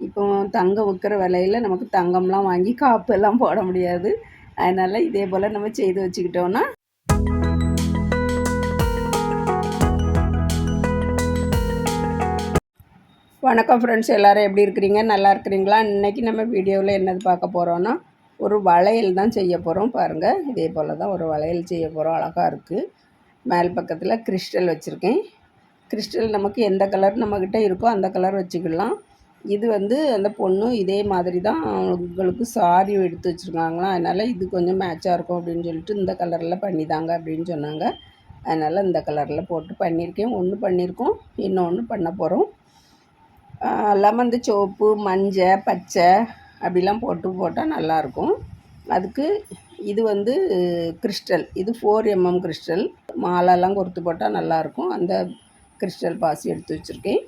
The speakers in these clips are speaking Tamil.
இப்போ தங்கம் விற்கிற விலையில் நமக்கு தங்கம்லாம் வாங்கி காப்பு எல்லாம் போட முடியாது. அதனால் இதே போல் நம்ம செய்து வச்சுக்கிட்டோன்னா வணக்கம் ஃப்ரெண்ட்ஸ், எல்லோரும் எப்படி இருக்கிறீங்க? நல்லா இருக்கிறீங்களா? இன்றைக்கி நம்ம வீடியோவில் என்னது பார்க்க போகிறோன்னா ஒரு வளையல் தான் செய்ய போகிறோம். பாருங்கள், இதே போல் தான் ஒரு வளையல் செய்ய போகிறோம். அழகாக இருக்குது. மேல் பக்கத்தில் கிறிஸ்டல் வச்சுருக்கேன். கிறிஸ்டல் நமக்கு எந்த கலர் நம்மக்கிட்ட இருக்கோ அந்த கலர் வச்சுக்கலாம். இது அந்த பொண்ணு இதே மாதிரி தான் உங்களுக்கு சாரி எடுத்து வச்சுருக்காங்களாம். அதனால் இது கொஞ்சம் மேட்சாக இருக்கும் அப்படின்னு சொல்லிட்டு இந்த கலரில் பண்ணிதாங்க அப்படின்னு சொன்னாங்க. அதனால் இந்த கலரில் போட்டு பண்ணியிருக்கேன். ஒன்று பண்ணியிருக்கோம், இன்னொன்று பண்ண போகிறோம். லெமன் சிவப்பு, மஞ்சள், பச்சை அப்படிலாம் போட்டால் நல்லாயிருக்கும். அதுக்கு இது கிறிஸ்டல், இது 4mm கிறிஸ்டல். மாலைலாம் கொறுத்து போட்டால் நல்லாயிருக்கும். அந்த கிறிஸ்டல் பாசி எடுத்து வச்சுருக்கேன்.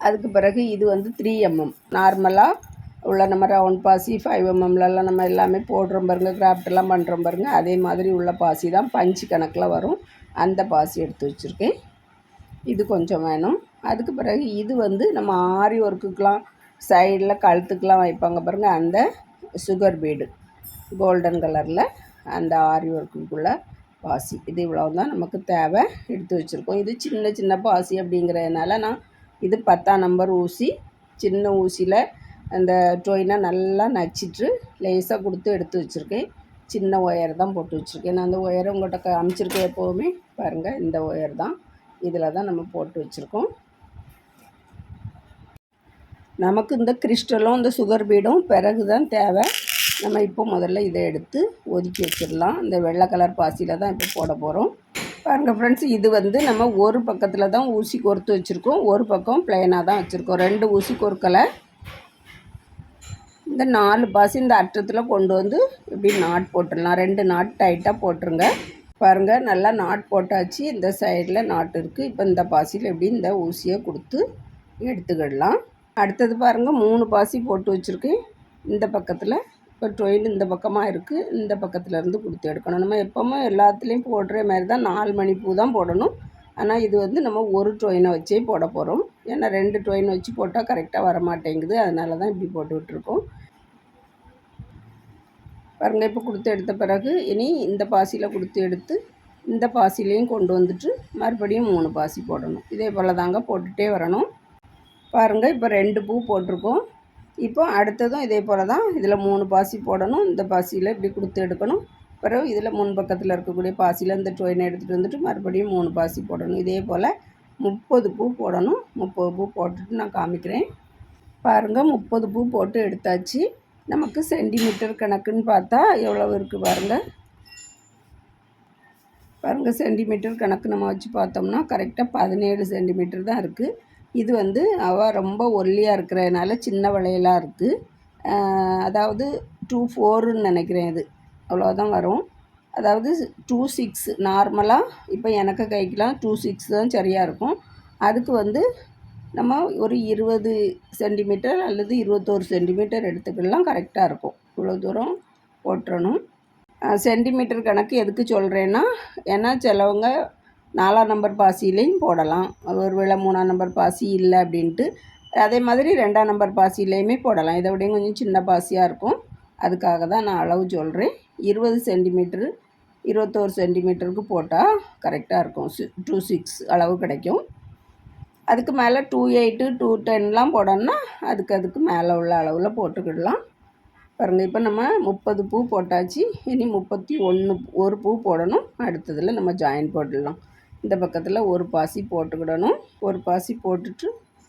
அதுக்கு பிறகு இது 3mm நார்மலாக உள்ள நம்ம ரவுண்ட் பாசி 5mmலலாம் நம்ம எல்லாமே போடுறோம் பாருங்க, கிராஃப்டெல்லாம் பண்ணுறோம் பாருங்க, அதே மாதிரி உள்ள பாசி தான் பஞ்சு கணக்கில் வரும். அந்த பாசி எடுத்து வச்சுருக்கேன். இது கொஞ்சம் வேணும். அதுக்கு பிறகு இது நம்ம ஆரி ஒர்க்குக்கெலாம் சைடில் கழுத்துக்கெலாம் வைப்பாங்க பாருங்கள், அந்த சுகர் பீடு கோல்டன் கலரில் அந்த ஆரி ஒர்க்குக்குள்ளே பாசி. இது இவ்வளோ தான் நமக்கு தேவை, எடுத்து வச்சுருக்கோம். இது சின்ன சின்ன பாசி அப்படிங்கிறதுனால நான் இது 10ஆம் நம்பர் ஊசி, சின்ன ஊசியில் அந்த டொயினை நல்லா நச்சிட்டு லேசாக கொடுத்து எடுத்து வச்சுருக்கேன். சின்ன ஒயர் தான் போட்டு வச்சுருக்கேன். நான் அந்த ஒயரை உங்கள்கிட்ட காமிச்சிருக்கேன் எப்போவுமே. பாருங்கள், இந்த ஒயர் தான், இதில் தான் நம்ம போட்டு வச்சுருக்கோம். நமக்கு இந்த கிறிஸ்டலும் இந்த சுகர் பீடும் பிறகு தான் தேவை. நம்ம இப்போ முதல்ல இதை எடுத்து ஒதுக்கி வச்சிடலாம். இந்த வெள்ளை கலர் பாசியில் தான் இப்போ போட போகிறோம். பாருங்கள் ஃப்ரெண்ட்ஸ், இது நம்ம ஒரு பக்கத்தில் தான் ஊசி கோர்த்து வச்சுருக்கோம், ஒரு பக்கம் பிளைனாக தான் வச்சுருக்கோம். 2 ஊசி கோர்க்கலை. இந்த 4 பாசி இந்த அற்றத்தில் கொண்டு இப்படி நாட் போட்டுடலாம். 2 நாட் டைட்டாக போட்டுருங்க. பாருங்கள், நல்லா நாட் போட்டாச்சு. இந்த சைடில் நாட் இருக்குது. இப்போ இந்த பாசியில் எப்படி இந்த ஊசியை கொடுத்து எடுத்துக்கிடலாம். அடுத்தது பாருங்கள், 3 பாசி போட்டு வச்சுருக்கேன். இந்த பக்கத்தில் இப்போ டொயின் இந்த பக்கமாக இருக்குது. இந்த பக்கத்துலேருந்து கொடுத்து எடுக்கணும். நம்ம எப்போவுமே எல்லாத்துலேயும் போடுற மாதிரி தான் 4 மணி பூ தான் போடணும். ஆனால் இது நம்ம ஒரு டொயினை வச்சே போட போகிறோம். ஏன்னா 2 டொயின் வச்சு போட்டால் கரெக்டாக வர மாட்டேங்குது. அதனால தான் இப்படி போட்டு விட்டுருக்கோம். பாருங்கள், இப்போ கொடுத்து எடுத்த பிறகு இனி இந்த பாசியில் கொடுத்து எடுத்து இந்த பாசிலையும் கொண்டு வந்துட்டு மறுபடியும் 3 பாசி போடணும். இதே போல் தாங்க போட்டுகிட்டே வரணும். பாருங்கள், இப்போ 2 பூ போட்டிருக்கோம். இப்போ அடுத்ததும் இதே போல் தான். இதில் 3 பாசி போடணும். இந்த பாசியில் இப்படி கொடுத்து எடுக்கணும். பிறகு இதில் முன்பக்கத்தில் இருக்கக்கூடிய பாசியில் இந்த டொயினை எடுத்துகிட்டு வந்துட்டு மறுபடியும் 3 பாசி போடணும். இதே போல் 30 பூ போடணும். 30 பூ போட்டுட்டு நான் காமிக்கிறேன். பாருங்கள், 30 பூ போட்டு எடுத்தாச்சு. நமக்கு சென்டிமீட்டர் கணக்குன்னு பார்த்தா எவ்வளோ இருக்குது பாருங்கள். பாருங்கள், சென்டிமீட்டர் கணக்கு நம்ம வச்சு பார்த்தோம்னா கரெக்டாக 17 சென்டிமீட்டர் தான் இருக்குது. இது அவள் ரொம்ப ஒல்லியாக இருக்கிறதுனால சின்ன வளையலாக இருக்குது. அதாவது 24ன்னு நினைக்கிறேன். இது அவ்வளோதான் வரும். அதாவது 26 நார்மலாக இப்போ எனக்கு கைக்கெலாம் 26 தான் சரியாக இருக்கும். அதுக்கு நம்ம ஒரு 20 சென்டிமீட்டர் அல்லது 21 சென்டிமீட்டர் எடுத்துக்கலாம், கரெக்டாக இருக்கும். இவ்வளோ தூரம் போட்டுறணும். சென்டிமீட்டர் கணக்கு எதுக்கு சொல்கிறேன்னா, ஏன்னா சிலவங்க 4ஆம் நம்பர் பாசிலையும் போடலாம். ஒருவேளை 3ஆம் நம்பர் பாசி இல்லை அப்படின்ட்டு. அதே மாதிரி 2ஆம் நம்பர் பாசிலையுமே போடலாம். இதை விட கொஞ்சம் சின்ன பாசியாக இருக்கும். அதுக்காக தான் நான் அளவு சொல்கிறேன். 20 சென்டிமீட்டரு 21 சென்டிமீட்டருக்கு போட்டால் கரெக்டாக இருக்கும். 26 அளவு கிடைக்கும். அதுக்கு மேலே 28 210லாம் போடணும்னா அதுக்கு மேலே உள்ள அளவில் போட்டுக்கிடலாம். பாருங்கள், இப்போ நம்ம 30 பூ போட்டாச்சு. இனி 31 ஒரு பூ போடணும். அடுத்ததில் நம்ம ஜாயின் போட்டுடலாம். இந்த பக்கத்தில் ஒரு பாசி போட்டுக்கிடணும். ஒரு பாசி போட்டுட்டு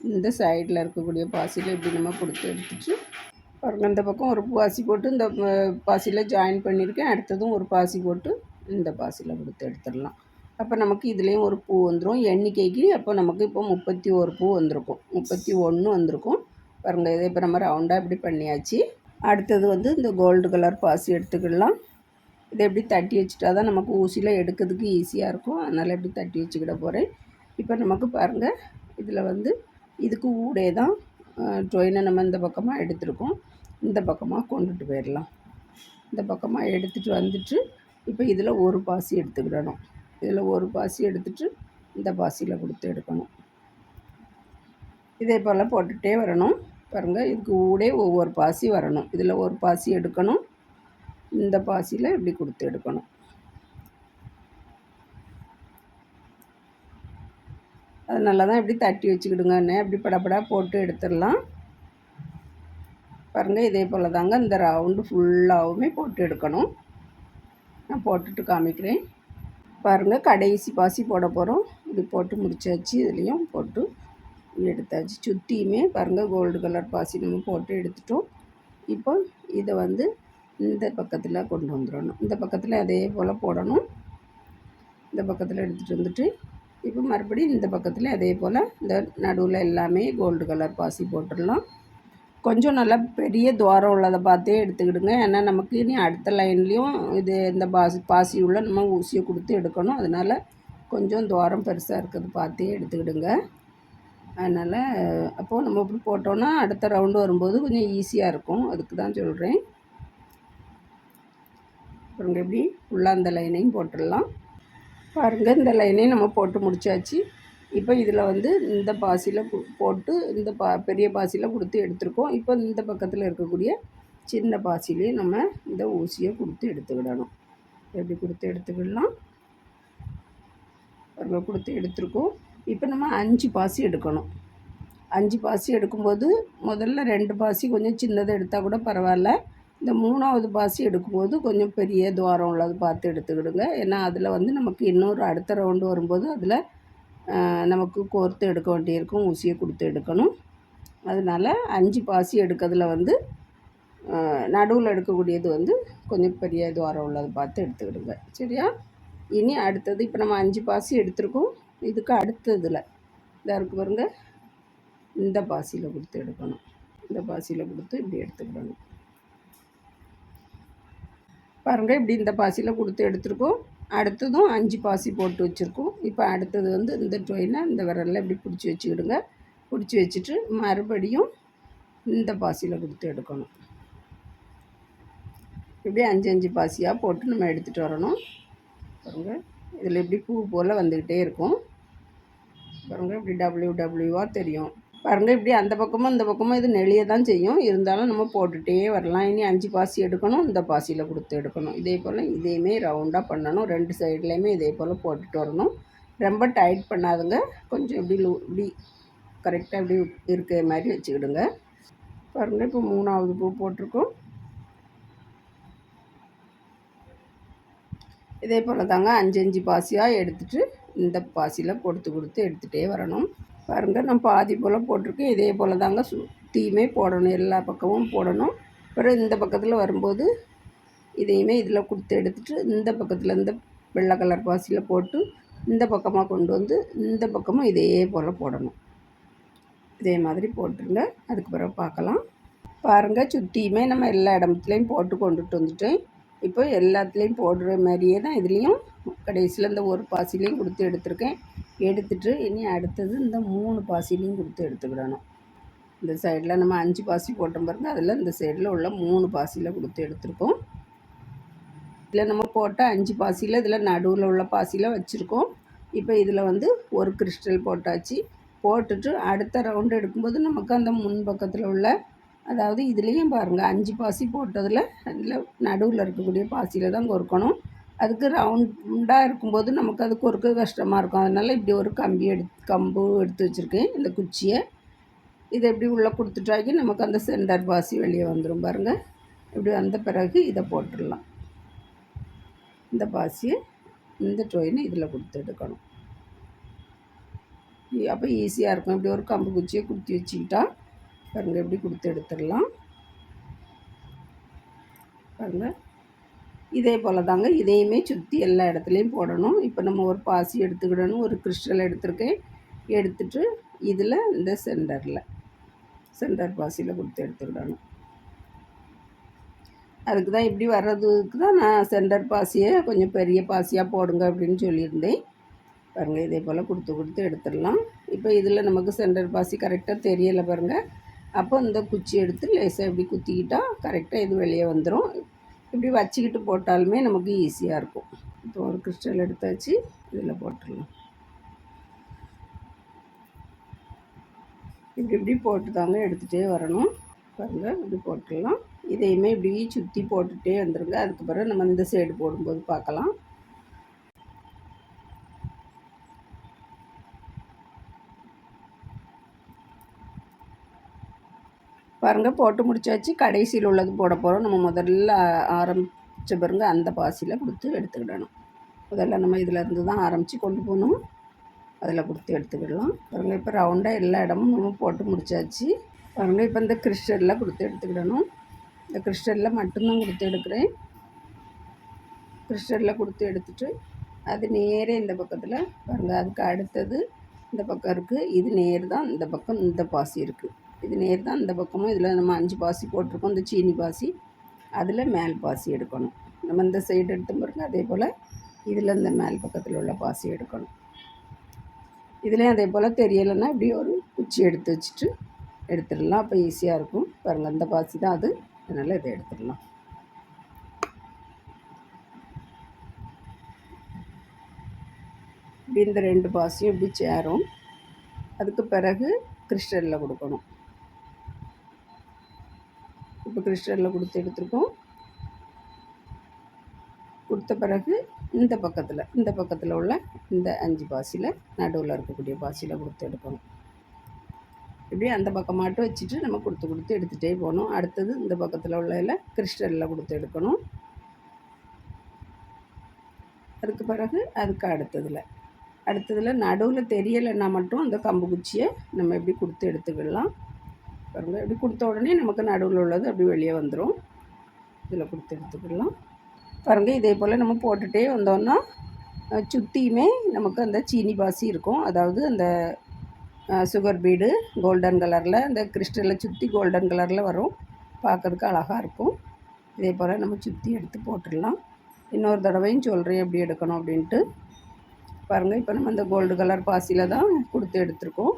இந்த சைடில் இருக்கக்கூடிய பாசியில் இப்படி நம்ம கொடுத்து எடுத்துட்டு பாருங்கள், இந்த பக்கம் ஒரு பாசி போட்டு இந்த பாசியில் ஜாயின் பண்ணியிருக்கேன். அடுத்ததும் ஒரு பாசி போட்டு இந்த பாசியில் கொடுத்து எடுத்துடலாம். அப்போ நமக்கு இதுலேயும் ஒரு பூ வந்துடும் எண்ணிக்கைக்கு. அப்போ நமக்கு இப்போ 31 பூ வந்திருக்கும், 31 வந்திருக்கும். பாருங்கள், இதை இப்போ நம்ம ரவுண்டாக இப்படி பண்ணியாச்சு. அடுத்தது இந்த கோல்டு கலர் பாசி எடுத்துக்கிடலாம். இதை எப்படி தட்டி வச்சுட்டா தான் நமக்கு ஊசியில் எடுக்கிறதுக்கு ஈஸியாக இருக்கும். அதனால் எப்படி தட்டி வச்சுக்கிட போகிறேன். இப்போ நமக்கு பாருங்கள், இதில் இதுக்கு ஊடே தான் டொயினை நம்ம இந்த பக்கமாக எடுத்துருக்கோம். இந்த பக்கமாக கொண்டுட்டு போயிடலாம். இந்த பக்கமாக எடுத்துகிட்டு வந்துட்டு இப்போ இதில் ஒரு பாசி எடுத்துக்கிடணும். இதில் ஒரு பாசி எடுத்துகிட்டு இந்த பாசியில் கொடுத்து எடுக்கணும். இதே போல் போட்டுகிட்டே வரணும். பாருங்கள், இதுக்கு ஊடே ஒவ்வொரு பாசி வரணும். இதில் ஒரு பாசி எடுக்கணும், இந்த பாசியில் இப்படி கொடுத்து எடுக்கணும். அது நல்லா தான் இப்படி தட்டி வச்சுக்கிடுங்க. இப்படி படப்படா போட்டு எடுத்துடலாம். பாருங்கள், இதே போல் தாங்க இந்த ரவுண்டு ஃபுல்லாகவுமே போட்டு எடுக்கணும். நான் போட்டுட்டு காமிக்கிறேன். பாருங்கள், கடைசி பாசி போட போகிறோம். இப்படி போட்டு முடிச்சாச்சு. இதுலேயும் போட்டு எடுத்தாச்சு. சுற்றியுமே பாருங்கள் கோல்டு கலர் பாசி நம்ம போட்டு எடுத்துட்டோம். இப்போ இதை வந்து இந்த பக்கத்தில் கொண்டு வந்துடணும். இந்த பக்கத்தில் அதே போல் போடணும். இந்த பக்கத்தில் எடுத்துகிட்டு வந்துட்டு இப்போ மறுபடியும் இந்த பக்கத்தில் அதே போல் இந்த நடுவில் எல்லாமே கோல்டு கலர் பாசி போட்டுடலாம். கொஞ்சம் நல்லா பெரிய துவாரம் உள்ளதை பார்த்தே எடுத்துக்கிடுங்க. ஏன்னா நமக்கு இனி அடுத்த லைன்லேயும் இந்த பாசி உள்ள நம்ம ஊசியை கொடுத்து எடுக்கணும். அதனால் கொஞ்சம் துவாரம் பெருசாக இருக்கிறது பார்த்தே எடுத்துக்கிடுங்க. அதனால் அப்போது நம்ம இப்படி போட்டோன்னா அடுத்த ரவுண்டு வரும்போது கொஞ்சம் ஈஸியாக இருக்கும். அதுக்கு தான் சொல்கிறேன். அப்புறம் எப்படி ஃபுல்லாக அந்த லைனையும் போட்டுடலாம். பாருங்கள், இந்த லைனையும் நம்ம போட்டு முடித்தாச்சு. இப்போ இதில் வந்து இந்த பாசியில் போட்டு இந்த பெரிய பாசியில் கொடுத்து எடுத்துருக்கோம். இப்போ இந்த பக்கத்தில் இருக்கக்கூடிய சின்ன பாசிலே நம்ம இந்த ஊசியை கொடுத்து எடுத்துக்கிடணும். எப்படி கொடுத்து எடுத்துக்கிடலாம். பாருங்கள், கொடுத்து எடுத்துருக்கோம். இப்போ நம்ம 5 பாசி எடுக்கணும். 5 பாசி எடுக்கும்போது முதல்ல 2 பாசி கொஞ்சம் சின்னதை எடுத்தால் கூட பரவாயில்ல. இந்த 3வது பாசி எடுக்கும்போது கொஞ்சம் பெரிய துவாரம் உள்ளது பார்த்து எடுத்துக்கிடுங்க. ஏன்னா அதில் வந்து நமக்கு இன்னொரு அடுத்த ரவுண்டு வரும்போது அதில் நமக்கு கோர்த்து எடுக்க வேண்டியிருக்கும். ஊசியை கொடுத்து எடுக்கணும். அதனால் 5 பாசி எடுக்கிறதுல வந்து நடுவில் எடுக்கக்கூடியது வந்து கொஞ்சம் பெரிய துவாரம் உள்ளது பார்த்து எடுத்துக்கிடுங்க. சரியா? இனி அடுத்தது இப்போ நம்ம 5 பாசி எடுத்துருக்கோம். இதுக்கு அடுத்ததில் இதாக இருக்குது பாருங்கள், இந்த பாசியில் கொடுத்து எடுக்கணும். இந்த பாசியில் கொடுத்து இப்படி எடுத்துக்கிடணும். பாருங்கள், இப்படி இந்த பாசியில் கொடுத்து எடுத்துருக்கோம். அடுத்ததும் 5 பாசி போட்டு வச்சுருக்கோம். இப்போ அடுத்தது வந்து இந்த டொயினை இந்த விரலில் இப்படி பிடிச்சி வச்சுக்கிடுங்க. பிடிச்சி வச்சுட்டு மறுபடியும் இந்த பாசியில் கொடுத்து எடுக்கணும். இப்படி 5 பாசியாக போட்டு நம்ம எடுத்துகிட்டு வரணும். பாருங்கள், இதில் இப்படி பூ போல் வந்துக்கிட்டே இருக்கும். பாருங்கள், இப்படி டபிள்யூவாக தெரியும். பாருங்கள், இப்படி அந்த பக்கமும் இந்த பக்கமும் இது நெளிய தான் செய்யும். இருந்தாலும் நம்ம போட்டுகிட்டே வரலாம். இனி 5 பாசி எடுக்கணும், இந்த பாசியில் கொடுத்து எடுக்கணும். இதே போல் இதையுமே ரவுண்டாக பண்ணணும். 2 சைட்லேயுமே இதே போல் போட்டுட்டு வரணும். ரொம்ப டைட் பண்ணாதுங்க. கொஞ்சம் இப்படி கரெக்டாக இப்படி இருக்கிற மாதிரி வச்சுக்கிடுங்க. பாருங்கள், இப்போ 3வது பூ போட்டிருக்கோம். இதே போல் தாங்க 5 பாசியாக எடுத்துகிட்டு இந்த பாசியில் கொடுத்து எடுத்துகிட்டே வரணும். பாருங்கள், நான் பாதி போல் போட்டிருக்கேன். இதே போல் தாங்க சுற்றியுமே போடணும். எல்லா பக்கமும் போடணும். அப்புறம் இந்த பக்கத்தில் வரும்போது இதையுமே இதில் கொடுத்து எடுத்துகிட்டு இந்த பக்கத்தில் இந்த வெள்ளை கலர் பாசியில் போட்டு இந்த பக்கமாக கொண்டு வந்து இந்த பக்கமும் இதே போல் போடணும். இதே மாதிரி போட்டுருங்க. அதுக்கு பிறகு பார்க்கலாம். பாருங்கள், சுற்றியுமே நம்ம எல்லா இடத்துலையும் போட்டு கொண்டுட்டு வந்துட்டேன். இப்போ எல்லாத்துலேயும் போடுற மாதிரியே தான் இதுலேயும் கடைசியில் இந்த ஒரு பாசிலையும் கொடுத்து எடுத்துருக்கேன். எடுத்துகிட்டு இனி அடுத்தது இந்த 3 பாசிலையும் கொடுத்து எடுத்துக்கிடணும். இந்த சைடில் நம்ம 5 பாசி போட்டோம் பாருங்கள், அதில் இந்த சைடில் உள்ள 3 பாசியில் கொடுத்து எடுத்துருக்கோம். இதில் நம்ம போட்ட 5 பாசியில் இதில் நடுவில் உள்ள பாசியில் வச்சுருக்கோம். இப்போ இதில் வந்து ஒரு கிறிஸ்டல் போட்டாச்சு. போட்டுட்டு அடுத்த ரவுண்டு எடுக்கும்போது நமக்கு அந்த முன் பக்கத்தில் உள்ள, அதாவது இதுலேயும் பாருங்கள் 5 பாசி போட்டதில் அதில் நடுவில் இருக்கக்கூடிய பாசியில் தான் கொறுக்கணும். அதுக்கு ரவுண்டாக இருக்கும்போது நமக்கு அது கொறுக்க கஷ்டமாக இருக்கும். அதனால் இப்படி ஒரு கம்பு எடுத்து வச்சுருக்கேன், இந்த குச்சியை. இதை எப்படி உள்ளே கொடுத்துட்டாக்கி நமக்கு அந்த சென்டர் பாசி வெளியே வந்துடும். பாருங்கள், இப்படி வந்த பிறகு இதை போட்டுடலாம். இந்த பாசியை இந்த டொயினை இதில் கொடுத்து எடுக்கணும். அப்போ ஈஸியாக இருக்கும். இப்படி ஒரு கம்பு குச்சியை குத்தி வச்சுக்கிட்டா பாருங்கள், எப்படி கொடுத்து எடுத்துடலாம். பாருங்கள், இதே போல் தாங்க இதையுமே சுற்றி எல்லா இடத்துலையும் போடணும். இப்போ நம்ம ஒரு பாசி எடுத்துக்கிடணும். ஒரு கிறிஸ்டல் எடுத்துருக்கேன். எடுத்துட்டு இதில் இந்த சென்டர் பாசியில் கொடுத்து எடுத்துக்கிடணும். அதுக்கு தான் இப்படி வர்றதுக்கு தான் நான் சென்டர் பாசியை கொஞ்சம் பெரிய பாசியாக போடுங்க அப்படின்னு சொல்லியிருந்தேன். பாருங்கள், இதே போல் கொடுத்து எடுத்துடலாம். இப்போ இதில் நமக்கு சென்டர் பாசி கரெக்டாக தெரியலை பாருங்கள். அப்போ இந்த குச்சி எடுத்து லேசாக இப்படி குத்திக்கிட்டால் கரெக்டாக இது வெளியே வந்துடும். இப்படி வச்சுக்கிட்டு போட்டாலுமே நமக்கு ஈஸியாக இருக்கும். இப்போ ஒரு கிறிஸ்டல் எடுத்தாச்சு, இதில் போட்டுடலாம். இப்படி இப்படி போட்டு தாங்க எடுத்துகிட்டே வரணும். பாருங்கள் இப்படி போட்டுடலாம். இதையுமே இப்படி சுற்றி போட்டுகிட்டே வந்துடுங்க. அதுக்கு பிறகு நம்ம இந்த சைடு போடும்போது பார்க்கலாம். பாருங்கள் போட்டு முடிச்சாச்சு. கடைசியில் உள்ளது போட போகிறோம். நம்ம முதல்ல ஆரம்பித்த பாருங்க அந்த பாசியில் கொடுத்து எடுத்துக்கிடணும். முதல்ல நம்ம இதில் இருந்து தான் ஆரம்பித்து கொண்டு போகணும். அதில் கொடுத்து எடுத்துக்கிடலாம். பாருங்கள் இப்போ ரவுண்டாக எல்லா இடமும் நம்ம போட்டு முடிச்சாச்சு. பாருங்கள் இப்போ இந்த கிறிஸ்டலில் கொடுத்து எடுத்துக்கிடணும். இந்த கிறிஸ்டலில் மட்டும்தான் கொடுத்து எடுக்கிறேன். கிறிஸ்டலில் கொடுத்து எடுத்துட்டு அது நேரே இந்த பக்கத்தில் பாருங்கள் அதுக்கு அடுத்தது இந்த பக்கம் இருக்குது. இது நேர் தான் இந்த பக்கம் இந்த பாசி இருக்குது. இது நேர் தான் இந்த பக்கமும். இதில் நம்ம 5 பாசி போட்டிருக்கோம். இந்த சீனி பாசி அதில் மேல் பாசி எடுக்கணும். நம்ம இந்த சைடு எடுத்து பாருங்க. அதே போல் இதில் இந்த மேல் பக்கத்தில் உள்ள பாசி எடுக்கணும். இதுலேயும் அதே போல் தெரியலைன்னா இப்படி ஒரு குச்சி எடுத்து வச்சுட்டு எடுத்துடலாம். அப்போ ஈஸியாக இருக்கும். பாருங்கள் அந்த பாசி தான் அது, அதனால் இதை எடுத்துடலாம். இப்படி இந்த 2 பாசியும் இப்படி சேரும். அதுக்கு பிறகு கிறிஸ்டலில் கொடுக்கணும். இப்போ கிறிஸ்டலில் கொடுத்து எடுத்துருக்கோம். கொடுத்த பிறகு இந்த பக்கத்தில் உள்ள இந்த 5 பாசியில் நடுவில் இருக்கக்கூடிய பாசியில் கொடுத்து எடுக்கணும். இப்படி அந்த பக்கம் மட்டும் வச்சுட்டு நம்ம கொடுத்து எடுத்துகிட்டே போகணும். அடுத்தது இந்த பக்கத்தில் உள்ள கிறிஸ்டலில் கொடுத்து எடுக்கணும். அதுக்கு பிறகு அதுக்கு அடுத்ததில் நடுவில் தெரியலைன்னா மட்டும் அந்த கம்பு குச்சியை நம்ம எப்படி கொடுத்து எடுத்துக்கிடலாம். பாருங்கள் இப்படி கொடுத்த உடனே நமக்கு நடுவில் உள்ளது அப்படி வெளியே வந்துடும். இதில் கொடுத்து எடுத்துக்கிடலாம். பாருங்கள் இதே போல் நம்ம போட்டுகிட்டே வந்தோம்னா சுற்றியுமே நமக்கு அந்த சீனி பாசி இருக்கும். அதாவது அந்த சுகர் பீடு கோல்டன் கலரில் அந்த கிறிஸ்டலில் சுற்றி கோல்டன் கலரில் வரும். பார்க்கறதுக்கு அழகாக இருக்கும். இதே போல் நம்ம சுற்றி எடுத்து போட்டுடலாம். இன்னொரு தடவையும் சொல்கிறேன் எப்படி எடுக்கணும் அப்படின்ட்டு. பாருங்கள் இப்போ நம்ம இந்த கோல்டு கலர் பாசியில் தான் கொடுத்து எடுத்துருக்கோம்.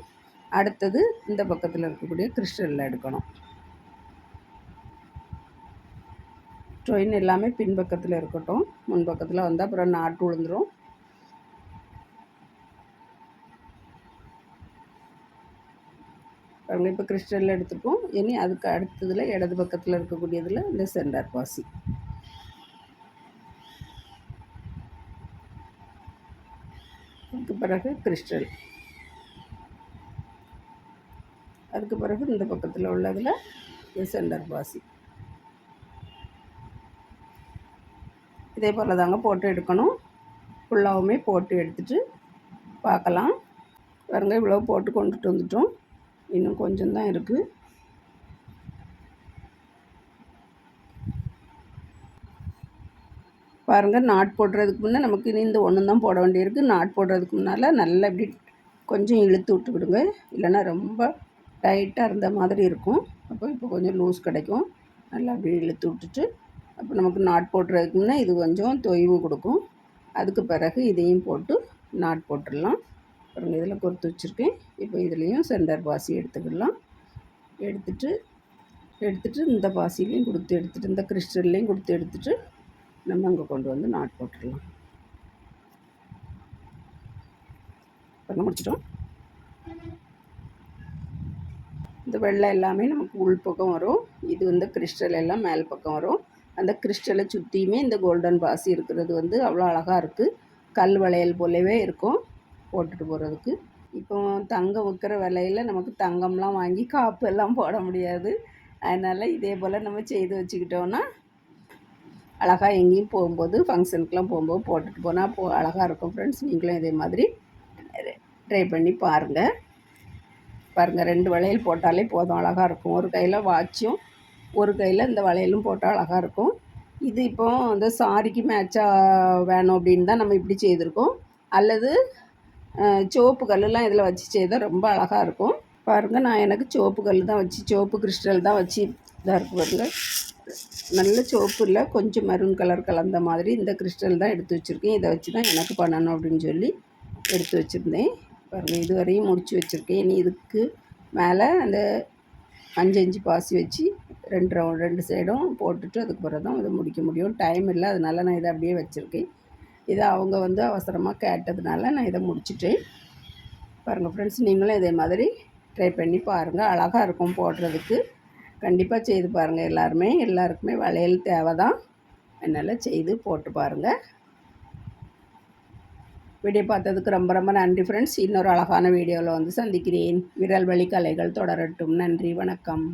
அடுத்தது இந்த பக்கத்தில் இருக்கக்கூடிய கிறிஸ்டலில் எடுக்கணும். ட்ரெயின் எல்லாமே பின்பக்கத்தில் இருக்கட்டும். முன்பக்கத்தில் வந்தால் அப்புறம் நாட்டு விழுந்துடும். பாருங்கள் இப்போ கிறிஸ்டலில் எடுத்துருக்கோம். இனி அதுக்கு அடுத்ததில் இடது பக்கத்தில் இருக்கக்கூடியதில் இந்த சென்டர் பாசி. அதுக்கு பிறகு கிறிஸ்டல். அதுக்கு பிறகு இந்த பக்கத்தில் உள்ளதில் இந்த சென்டர் பாசி. இதே போல் தாங்க போட்டு எடுக்கணும். ஃபுல்லாகவுமே போட்டு எடுத்துகிட்டு பார்க்கலாம். பாருங்கள் இவ்வளோ போட்டு கொண்டுட்டு வந்துட்டோம். இன்னும் கொஞ்சம் தான் இருக்குது. பாருங்கள் நாட் போடுறதுக்கு முன்னே நமக்கு இனி இந்த ஒன்று தான் போட வேண்டியிருக்கு. நாட் போடுறதுக்கு முன்னால் நல்லா இப்படி கொஞ்சம் இழுத்து விட்டுக்கிடுங்க. இல்லைன்னா ரொம்ப டைட்டாக இருந்த மாதிரி இருக்கும். அப்போ இப்போ கொஞ்சம் லூஸ் கிடைக்கும். நல்லா அப்படி இழுத்து விட்டுட்டு அப்போ நமக்கு நாட் போடுறதுக்கு முன்னே இது கொஞ்சம் தொய்வு கொடுக்கும். அதுக்கு பிறகு இதையும் போட்டு நாட் போட்டுடலாம். அப்புறம் இதில் கொடுத்து வச்சுருக்கேன். இப்போ இதுலேயும் சென்டர் பாசி எடுத்துக்கிடலாம். எடுத்துட்டு இந்த பாசிலையும் கொடுத்து எடுத்துகிட்டு இந்த கிறிஸ்டல்லையும் கொடுத்து எடுத்துகிட்டு நம்ம அங்கே கொண்டு வந்து நாட் போட்டுடலாம். பண்ண முடிச்சிட்டோம். இந்த வெள்ளை எல்லாமே நமக்கு உள் பக்கம் வரும். இது வந்து கிறிஸ்டல் எல்லாம் மேல் பக்கம் வரும். அந்த கிறிஸ்டலை சுற்றியுமே இந்த கோல்டன் பாசி இருக்கிறது வந்து அவ்வளோ அழகாக இருக்குது. கல் வளையல் போலவே இருக்கும் போட்டுட்டு போகிறதுக்கு. இப்போ தங்கம் விற்கிற விலையில் நமக்கு தங்கம்லாம் வாங்கி காப்பு எல்லாம் போட முடியாது. அதனால் இதே போல் நம்ம செய்து வச்சுக்கிட்டோன்னா அழகாக எங்கேயும் போகும்போது ஃபங்க்ஷனுக்கெலாம் போகும்போது போட்டுட்டு போனால் அழகாக இருக்கும். ஃப்ரெண்ட்ஸ் நீங்களும் இதே மாதிரி ட்ரை பண்ணி பாருங்கள். 2 வளையல் போட்டாலே போதும், அழகாக இருக்கும். ஒரு கையில் வாட்சும் ஒரு கையில் இந்த வளையலும் போட்டால் அழகாக இருக்கும். இது இப்போ இந்த சாரிக்கு மேட்சாக வேணும் அப்படின்னு தான் நம்ம இப்படி செய்திருக்கோம். அல்லது சிவப்பு கல்லுலாம் இதில் வச்சு செய்தால் ரொம்ப அழகாக இருக்கும். பாருங்கள் நான் எனக்கு சிவப்பு கல் தான் வச்சு சிவப்பு கிறிஸ்டல் தான் வச்சு இதாக இருக்குது. பாருங்கள் நல்ல சிவப்பு இல்லை, கொஞ்சம் மெரூன் கலர் கலந்த மாதிரி இந்த கிறிஸ்டல் தான் எடுத்து வச்சுருக்கேன். இதை வச்சு தான் எனக்கு பண்ணணும் அப்படின்னு சொல்லி எடுத்து வச்சுருந்தேன். பாருங்கள் இதுவரையும் முடித்து வச்சுருக்கேன். இனி இதுக்கு மேலே அந்த 5 பாசி வச்சு 2 சைடும் போட்டுட்டு அதுக்கு பிறகு தான் இதை முடிக்க முடியும். டைம் இல்லை, அதனால நான் இதை அப்படியே வச்சுருக்கேன். இதை அவங்க வந்து அவசரமாக கேட்டதுனால நான் இதை முடிச்சுட்டேன். பாருங்கள் ஃப்ரெண்ட்ஸ் நீங்களும் இதே மாதிரி ட்ரை பண்ணி பாருங்கள். அழகாக இருக்கும் போடுறதுக்கு. கண்டிப்பாக செய்து பாருங்கள் எல்லாருக்குமே வளையல் தேவை தான். அதனால் செய்து போட்டு பாருங்கள். வீடியோ பார்த்ததுக்கு ரொம்ப ரொம்ப நன்றி ஃப்ரெண்ட்ஸ். இன்னொரு அழகான வீடியோவில் வந்து சந்திக்கிறேன். விரல் வலி கலைகள் தொடரட்டும். நன்றி, வணக்கம்.